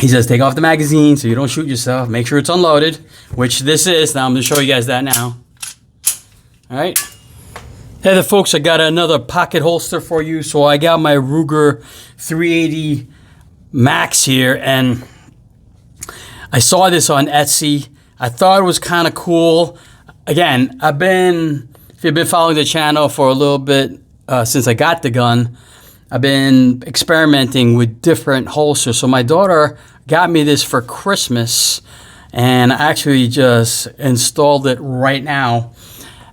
He says take off the magazine so you don't shoot yourself. Make sure it's unloaded, which this is. Now I'm going to show you guys that now. All right. Hey there, folks. I got another pocket holster for you. So I got my Ruger 380 Max here, and I saw this on Etsy. I thought it was kind of cool. Again, if you've been following the channel for a little bit since I got the gun, I've been experimenting with different holsters. So my daughter got me this for Christmas, and I actually just installed it right now.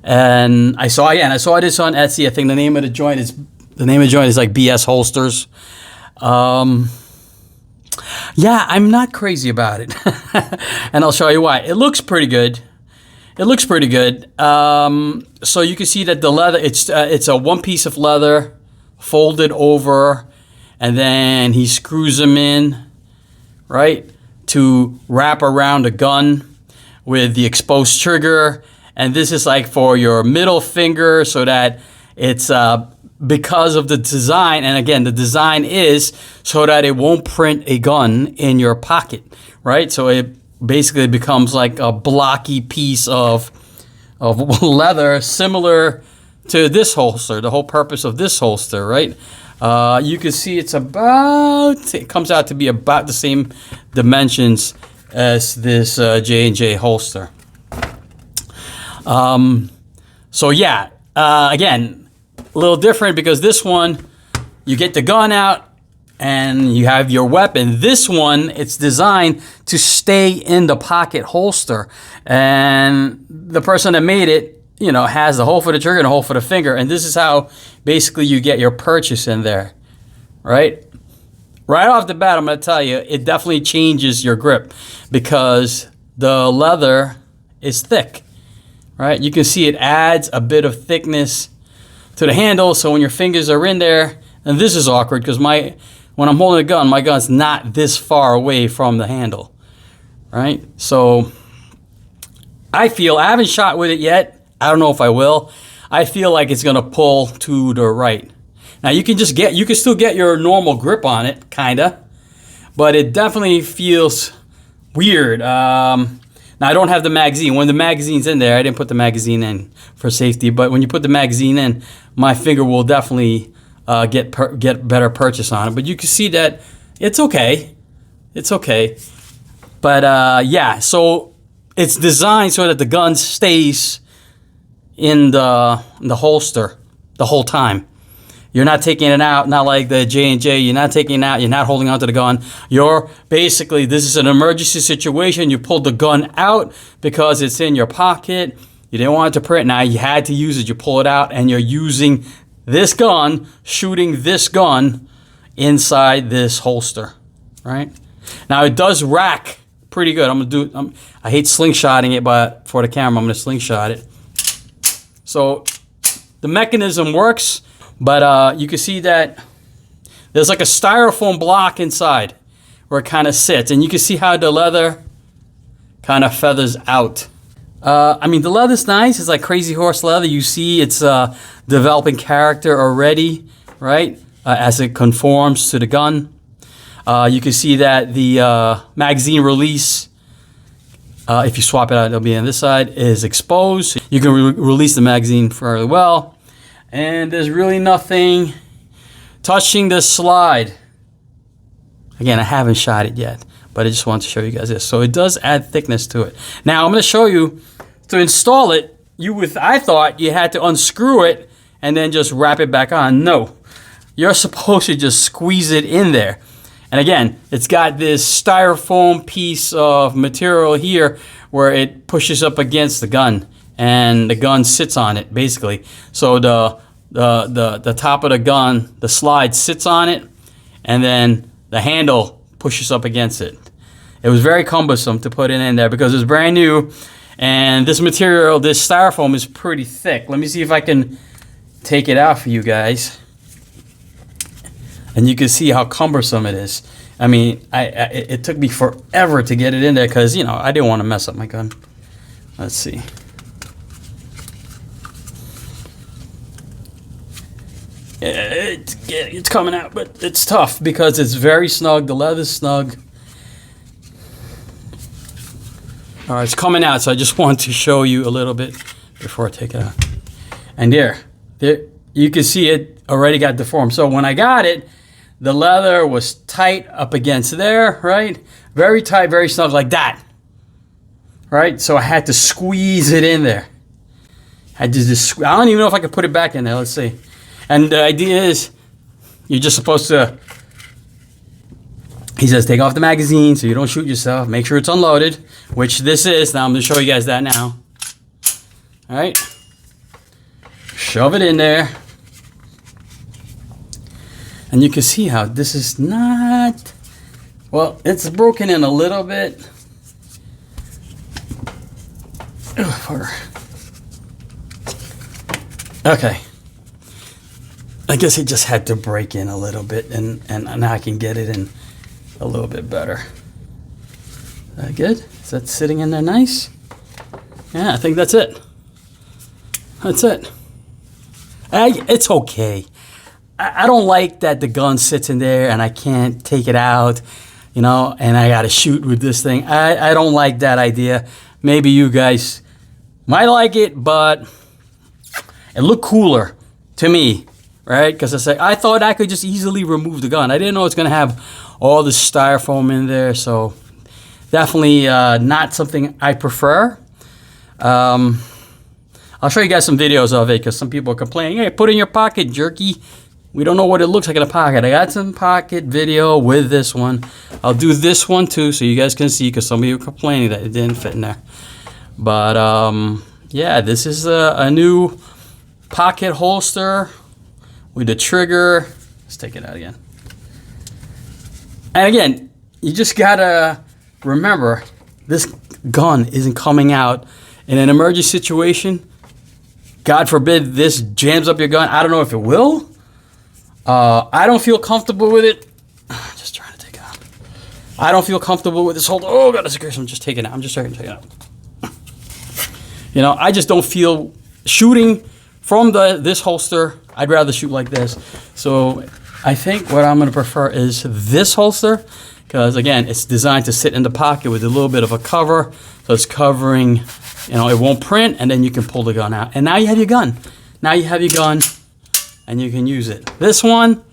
And I saw this on Etsy. I think the name of the joint is like BS Holsters. Yeah, I'm not crazy about it, and I'll show you why. It looks pretty good. So you can see that the leather, it's a one piece of leather folded over, and then he screws them in, right, to wrap around the gun with the exposed trigger. And this is like for your middle finger, so that it's because of the design. And again, the design is so that it won't print a gun in your pocket, right? So it basically becomes like a blocky piece of leather, similar to this holster, the whole purpose of this holster, right? You can see it comes out to be about the same dimensions as this J&J holster. So yeah, again, a little different because this one, you get the gun out and you have your weapon. This one, it's designed to stay in the pocket holster. And the person that made it, has the hole for the trigger and a hole for the finger. And this is how basically you get your purchase in there, right? Right off the bat, I'm going to tell you, it definitely changes your grip because the leather is thick, right? You can see it adds a bit of thickness to the handle. So when your fingers are in there, and this is awkward because when I'm holding a gun, my gun's not this far away from the handle, right? So I haven't shot with it yet. I don't know if I will. I feel like it's gonna pull to the right. Now you can still get your normal grip on it, kinda, but it definitely feels weird. Now I don't have the magazine. When the magazine's in there, I didn't put the magazine in for safety, but when you put the magazine in, my finger will definitely get better purchase on it. But you can see that it's okay. It's okay. But yeah, so it's designed so that the gun stays in the holster the whole time. You're not taking it out, not like the J&J. You're not taking it out. You're not holding onto the gun. This is an emergency situation. You pulled the gun out because it's in your pocket. You didn't want it to print. Now you had to use it. You pull it out, and you're using this gun, shooting this gun inside this holster, right? Now it does rack pretty good. I hate slingshotting it, but for the camera, I'm gonna slingshot it. So the mechanism works, but you can see that there's like a styrofoam block inside where it kind of sits, and you can see how the leather kind of feathers out. The leather's nice. It's like Crazy Horse leather. You see it's developing character already, right? As it conforms to the gun. You can see that the magazine release, if you swap it out, it'll be on this side, is exposed. You can release the magazine fairly well. And there's really nothing touching the slide. Again, I haven't shot it yet, but I just want to show you guys this. So it does add thickness to it. Now I'm going to show you, to install it, I thought you had to unscrew it and then just wrap it back on. No, you're supposed to just squeeze it in there. And again, it's got this styrofoam piece of material here where it pushes up against the gun and the gun sits on it basically. So the top of the gun, the slide sits on it, and then the handle pushes up against it. It was very cumbersome to put it in there because it's brand new, and this material, this styrofoam, is pretty thick. Let me see if I can take it out for you guys. And you can see how cumbersome it is. I mean, it took me forever to get it in there because, I didn't want to mess up my gun. Let's see. It's coming out, but it's tough because it's very snug. The leather's snug. All right, it's coming out, so I just want to show you a little bit before I take it out. And there, you can see it already got deformed. So when I got it, the leather was tight up against there, right? Very tight, very snug, like that, right? So I had to squeeze it in there. I don't even know if I could put it back in there. Let's see. And the idea is, you're just supposed to, he says, take off the magazine so you don't shoot yourself. Make sure it's unloaded, which this is. Now I'm going to show you guys that now. All right. Shove it in there. And you can see how this is not, well, it's broken in a little bit. Okay. I guess it just had to break in a little bit, and now I can get it in a little bit better. Is that good? Is that sitting in there nice? Yeah, I think that's it. That's it. It's okay. I don't like that the gun sits in there and I can't take it out, you know, and I got to shoot with this thing. I don't like that idea. Maybe you guys might like it, but it looked cooler to me, right? Because I thought I could just easily remove the gun. I didn't know it's going to have all this styrofoam in there, so definitely not something I prefer. I'll show you guys some videos of it because some people are complaining, hey, put it in your pocket, jerky. We don't know what it looks like in a pocket. I got some pocket video with this one. I'll do this one too so you guys can see, because some of you are complaining that it didn't fit in there. But yeah, this is a new pocket holster with a trigger. Let's take it out again. And again, you just gotta remember, this gun isn't coming out in an emergency situation. God forbid this jams up your gun. I don't know if it will. I don't feel comfortable with it. Just trying to take it out. I don't feel comfortable with this holder. Oh God, that's a I'm just taking it out. I'm just trying to take it out. You know, I just don't feel shooting from this holster. I'd rather shoot like this. So I think what I'm going to prefer is this holster, because again, it's designed to sit in the pocket with a little bit of a cover. So it's covering, you know, it won't print, and then you can pull the gun out. And now you have your gun. Now you have your gun and you can use it. This one,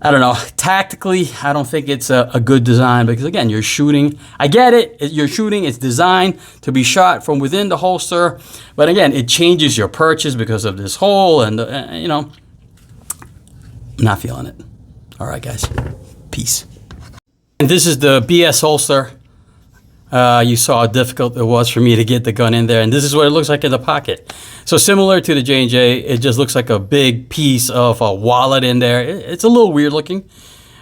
I don't know, tactically, I don't think it's a good design, because again, you're shooting. I get it, you're shooting, it's designed to be shot from within the holster, but again, it changes your purchase because of this hole, and you know, I'm not feeling it. All right, guys, peace. And this is the BS holster. You saw how difficult it was for me to get the gun in there, and this is what it looks like in the pocket. So similar to the J&J, it just looks like a big piece of a wallet in there. It's a little weird looking,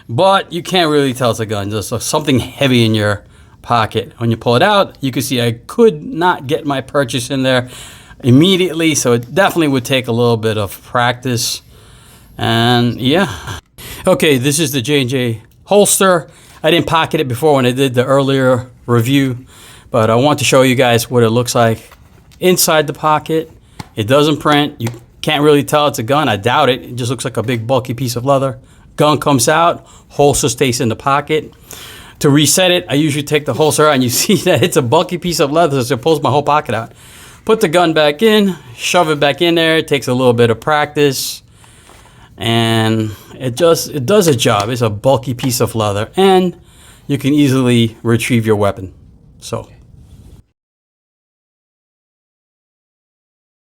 but you can't really tell it's a gun. Just something heavy in your pocket. When you pull it out, you can see I could not get my purchase in there immediately, so it definitely would take a little bit of practice. And yeah. Okay, this is the J&J holster. I didn't pocket it before when I did the earlier review, but I want to show you guys what it looks like inside the pocket. It doesn't print. You can't really tell it's a gun. I doubt it. It just looks like a big bulky piece of leather. Gun comes out, holster stays in the pocket. To reset it, I usually take the holster out, and you see that it's a bulky piece of leather, so it pulls my whole pocket out. Put the gun back in, shove it back in there. It takes a little bit of practice, and it does a job. It's a bulky piece of leather, and you can easily retrieve your weapon. So